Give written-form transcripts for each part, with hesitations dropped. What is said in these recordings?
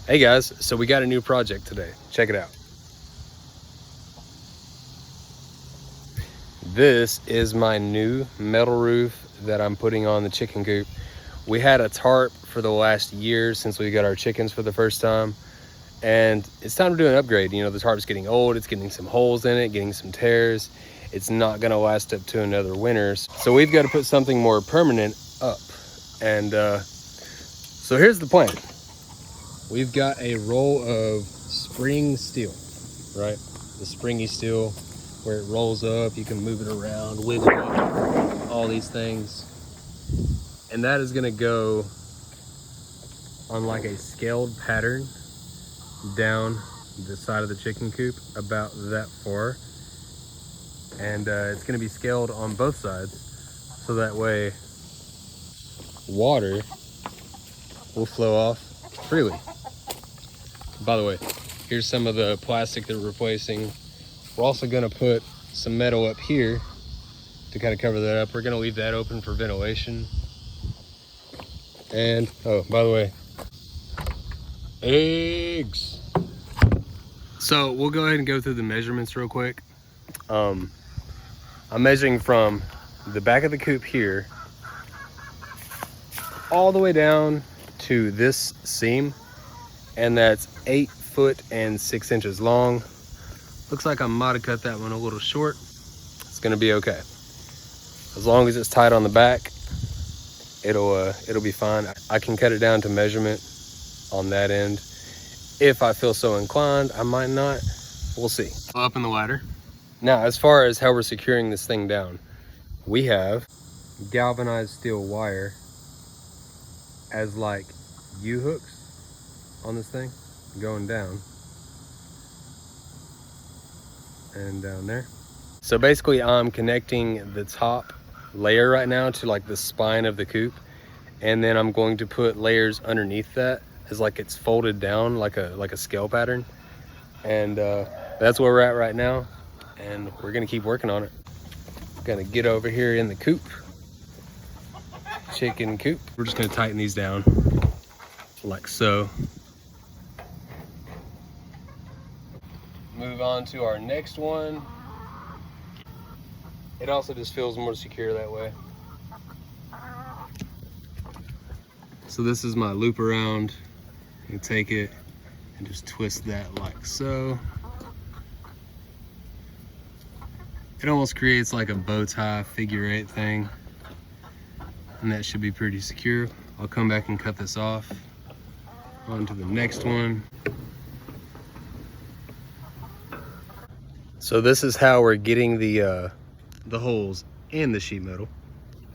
Hey guys, so we got a new project today. Check it out. This is my new metal roof that I'm putting on the chicken coop. We had a tarp for the last year since we got our chickens for the first time, and it's time to do an upgrade. You know, the tarp's getting old, it's getting some holes in it, getting some tears. It's not gonna last up to another winter. So we've got to put something more permanent up. And so here's the plan. We've got a roll of spring steel, right? The springy steel where it rolls up, you can move it around, wiggle it, all these things. And that is gonna go on like a scaled pattern down the side of the chicken coop about that far. And it's gonna be scaled on both sides, so that way water will flow off freely. By the way, here's some of the plastic that we're replacing. We're also gonna put some metal up here to kind of cover that up. We're gonna leave that open for ventilation. And, oh, by the way, eggs. So we'll go ahead and go through the measurements real quick. I'm measuring from the back of the coop here all the way down to this seam, and that's 8 foot and 6 inches long. Looks like I might have cut that one a little short. It's gonna be okay. As long as it's tight on the back, it'll be fine. I can cut it down to measurement on that end. If I feel so inclined, I might not. We'll see. Up in the ladder. Now, as far as how we're securing this thing down, we have galvanized steel wire as like U-hooks on this thing going down and down there. So basically I'm connecting the top layer right now to like the spine of the coop, and then I'm going to put layers underneath that as like it's folded down like a scale pattern. And that's where we're at right now, and we're gonna keep working on it. Gonna get over here in the coop, chicken coop. We're just gonna tighten these down like so. Move on to our next one. It also just feels more secure that way. So this is my loop around. You take it and just twist that like so. It almost creates like a bow tie figure 8 thing, and that should be pretty secure. I'll come back and cut this off. On to the next one. So this is how we're getting the holes in the sheet metal,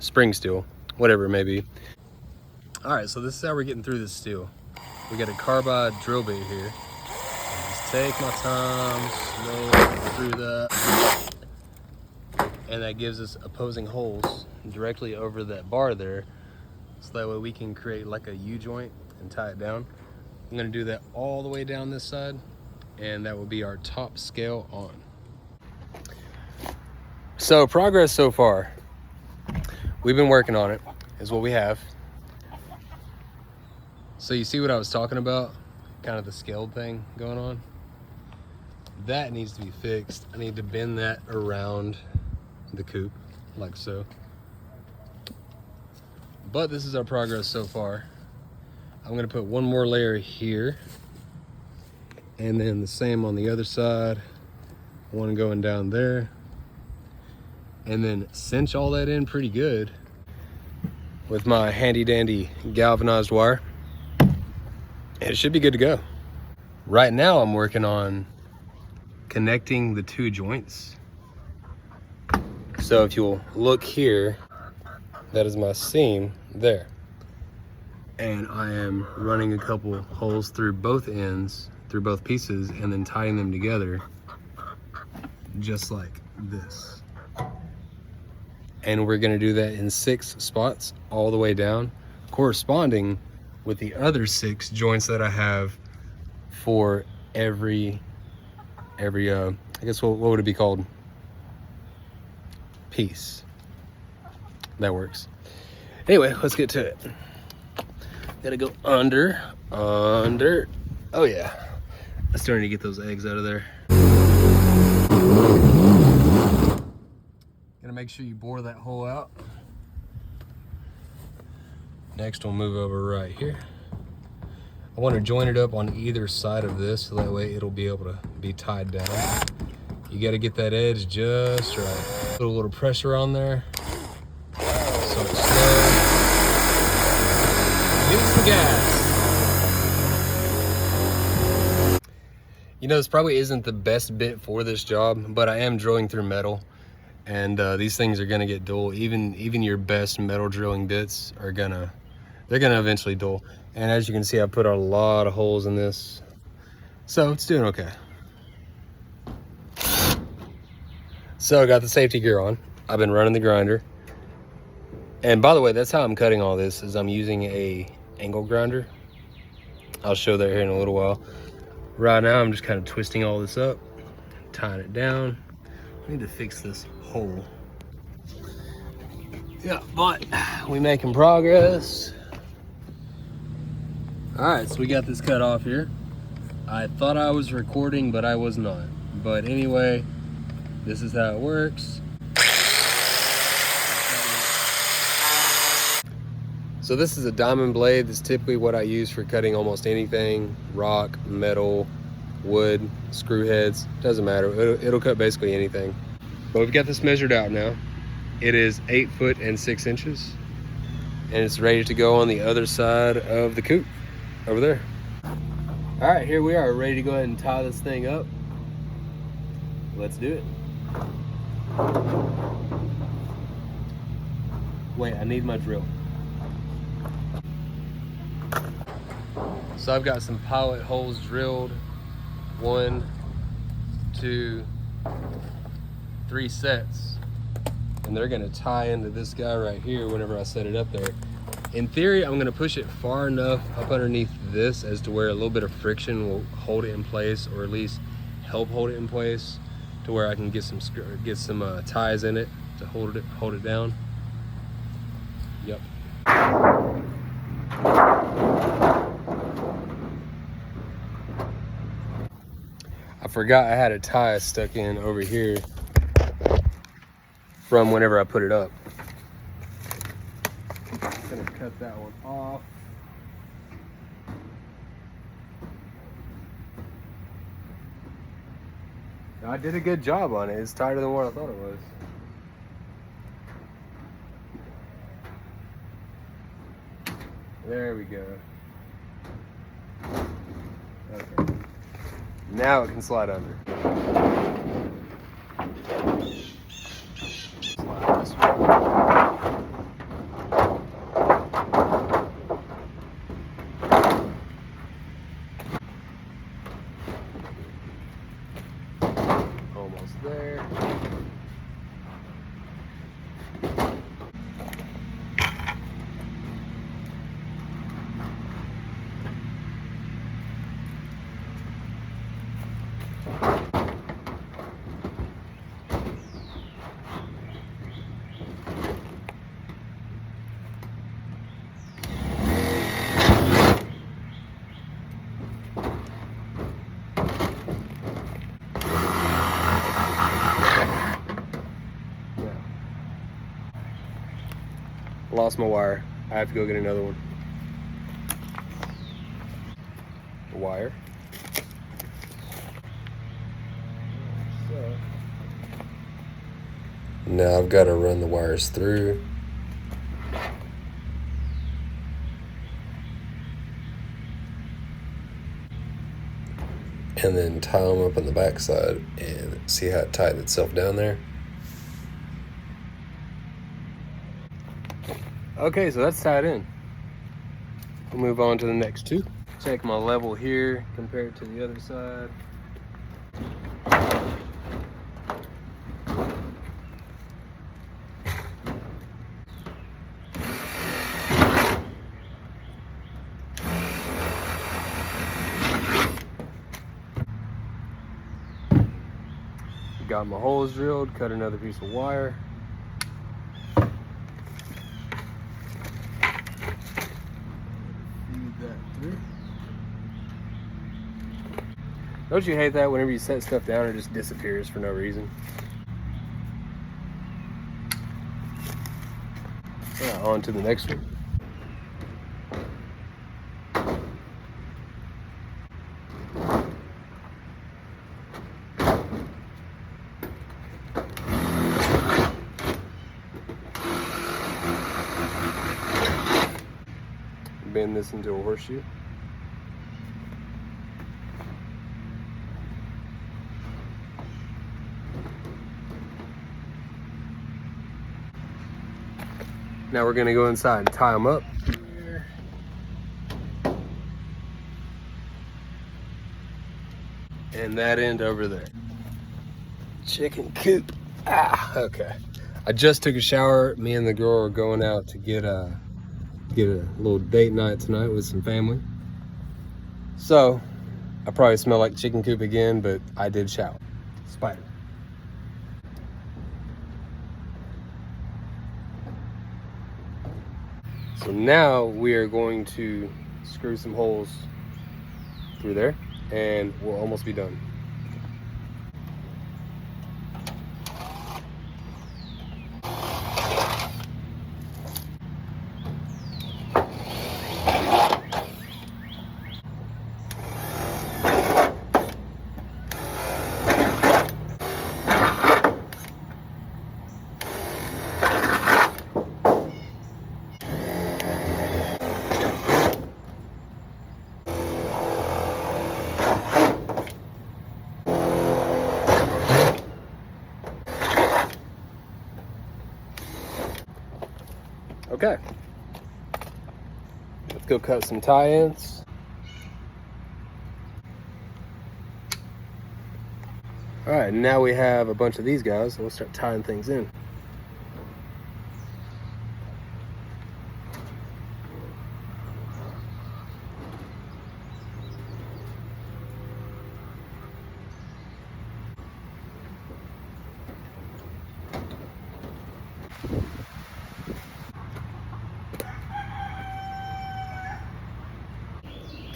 spring steel, whatever it may be. All right, so this is how we're getting through this steel. We got a carbide drill bit here. Just take my time, slow through that. And that gives us opposing holes directly over that bar there. So that way we can create like a U-joint and tie it down. I'm gonna do that all the way down this side, and that will be our top scale on. So progress so far. We've been working on it, is what we have. So you see what I was talking about? Kind of the scaled thing going on? That needs to be fixed. I need to bend that around the coop, like so. But this is our progress so far. I'm gonna put one more layer here, and then the same on the other side. One going down there. And then cinch all that in pretty good with my handy dandy galvanized wire. And it should be good to go. Right now I'm working on connecting the 2 joints. So if you'll look here, that is my seam there. And I am running a couple holes through both ends, through both pieces, and then tying them together just like this. And we're gonna do that in 6 spots all the way down, corresponding with the other 6 joints that I have for every I guess what would it be called? Piece. That works. Anyway, let's get to it. Gotta go under, Oh yeah, I'm starting to get those eggs out of there. Gotta make sure you bore that hole out. Next we'll move over right here. I want to join it up on either side of this so that way it'll be able to be tied down. You got to get that edge just right. Put a little pressure on there. So it's slow. Give it some gas. You know, this probably isn't the best bit for this job, but I am drilling through metal, and these things are gonna get dull. Even your best metal drilling bits are they're gonna eventually dull. And as you can see, I put a lot of holes in this, so it's doing okay. So I got the safety gear on. I've been running the grinder. And by the way, that's how I'm cutting all this, is I'm using a angle grinder. I'll show that here in a little while. Right now, I'm just kind of twisting all this up, tying it down. I need to fix this hole. Yeah, but we making progress. All right, so we got this cut off here. I thought I was recording, but I was not. But anyway, this is how it works. So this is a diamond blade. That's typically what I use for cutting almost anything: rock, metal, wood, screw heads, doesn't matter. It'll cut basically anything. But we've got this measured out now. It is 8 foot and 6 inches. And it's ready to go on the other side of the coop, over there. All right, here we are, ready to go ahead and tie this thing up. Let's do it. Wait, I need my drill. So I've got some pilot holes drilled. 1, 2, 3 sets. And they're gonna tie into this guy right here whenever I set it up there. In theory, I'm gonna push it far enough up underneath this as to where a little bit of friction will hold it in place, or at least help hold it in place, to where I can get some ties in it to hold it down. Yep. I forgot I had a tie stuck in over here from whenever I put it up. I'm gonna cut that one off. I did a good job on it. It's tighter than what I thought it was. There we go. Okay. Now it can slide under. Slide this way. Almost there. Lost my wire. I have to go get another one. The wire. So now I've got to run the wires through. And then tie them up on the back side and see how it tightened itself down there. Okay, so that's tied in. We'll move on to the next two. Check my level here compared to the other side. Got my holes drilled, cut another piece of wire. Feed that through. Don't you hate that whenever you set stuff down, it just disappears for no reason? On to the next one. Bend this into a horseshoe. Now we're gonna go inside and tie them up. And that end over there. Chicken coop. Ah, okay. I just took a shower. Me and the girl are going out to get a little date night tonight with some family. So I probably smell like chicken coop again, but I did shower. Spider. So now we are going to screw some holes through there and we'll almost be done. Okay, let's go cut some tie-ins. All right, now we have a bunch of these guys, so we'll start tying things in.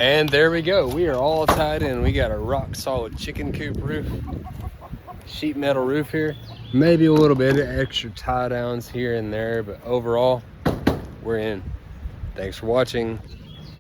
And there we go. We are all tied in. We got a rock solid chicken coop roof, sheet metal roof here. Maybe a little bit of extra tie downs here and there, but overall, we're in. Thanks for watching.